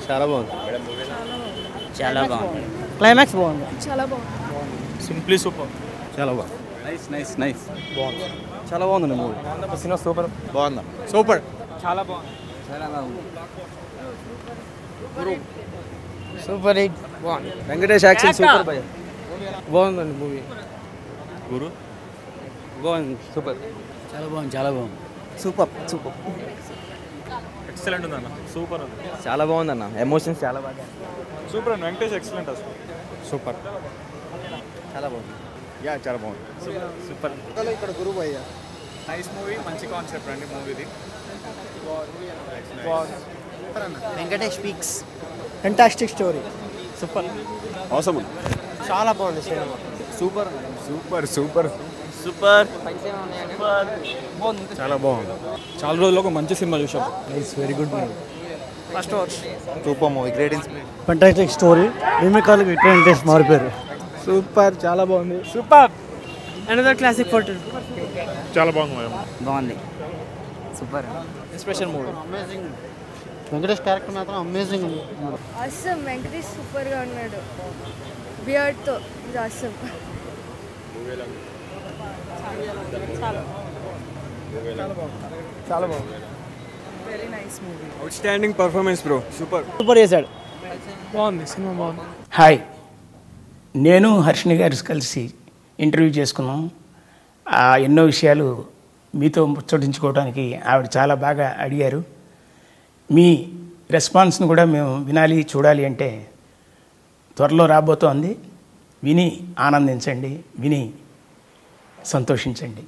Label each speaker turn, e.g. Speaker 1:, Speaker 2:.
Speaker 1: చాలా బాగుంది.
Speaker 2: చాలా బాగుంది.
Speaker 3: క్లైమాక్స్ బాగుంది.
Speaker 4: చాలా బాగుంది.
Speaker 1: Simply super.
Speaker 5: చాలా బాగుంది. నైస్
Speaker 1: బాగుంది.
Speaker 5: చాలా బాగుంది మూవీ.
Speaker 1: Cinema super.
Speaker 5: బాగుందా?
Speaker 1: సూపర్.
Speaker 3: చాలా బాగుంది.
Speaker 1: Super hit. బాగుంది. వెంకటేష్ యాక్షన్ సూపర్ భయ్య. బాగుందండి మూవీ.
Speaker 5: గురు
Speaker 1: బాగుంది. సూపర్.
Speaker 2: చాలా బాగుంది.
Speaker 1: సూపర్.
Speaker 5: ఎక్సలెంట్ ఉందన్న. సూపర్ ఉంది.
Speaker 1: చాలా బాగుందన్న. ఎమోషన్స్ చాలా బాగా.
Speaker 5: సూపర్ అండి. వెంకటేష్ ఎక్సలెంట్ అసలు.
Speaker 1: సూపర్. చాలా బాగుంది.
Speaker 5: యా చాలా బాగుంది.
Speaker 1: సూపర్.
Speaker 3: ఇక్కడ గురువు అయ్యా.
Speaker 5: Nice movie. మంచి కాన్సెప్ట్ అండి మూవీది.
Speaker 2: Venkatesh speaks.
Speaker 3: Fantastic story.
Speaker 1: Super.
Speaker 5: అవసరం.
Speaker 3: చాలా బాగుంది సినిమా.
Speaker 5: Super super.
Speaker 1: చాలా బాగుంది.
Speaker 5: చాలా రోజుల్లో ఒక మంచి సినిమా చూసాం.
Speaker 1: It's very good movie.
Speaker 3: First watch.
Speaker 5: Super movie. Great inspiration.
Speaker 3: Fantastic story. రీమేకాలకు ఇట్లా ఇంట్రెస్ట్ మారిపోయారు.
Speaker 1: సూపర్. చాలా బాగుంది.
Speaker 3: సూపర్. Another classic photo.
Speaker 5: చాలా బాగుంది.
Speaker 2: బాగుంది. Super.
Speaker 1: Inspiration movie.
Speaker 3: Amazing. Venkatesh character మాత్రం అమేజింగ్ ఉంది.
Speaker 4: అసమ్ వెంకటేష్ సూపర్గా ఉన్నాడు బియర్డ్తో. ఇది అసమ్.
Speaker 1: చాలా బాగుంది.
Speaker 4: Very nice movie.
Speaker 1: Out standing performance bro. Super
Speaker 3: చేశాడు.
Speaker 1: బాగుంది. సినిమా బాగుంది.
Speaker 6: హాయ్, నేను హర్షిని గారు కలిసి ఇంటర్వ్యూ చేసుకున్నాం. ఎన్నో విషయాలు మీతో ముచ్చటించుకోవడానికి ఆవిడ చాలా బాగా అడిగారు. మీ రెస్పాన్స్ను కూడా మేము వినాలి, చూడాలి అంటే త్వరలో రాబోతోంది. విని ఆనందించండి, విని సంతోషించండి.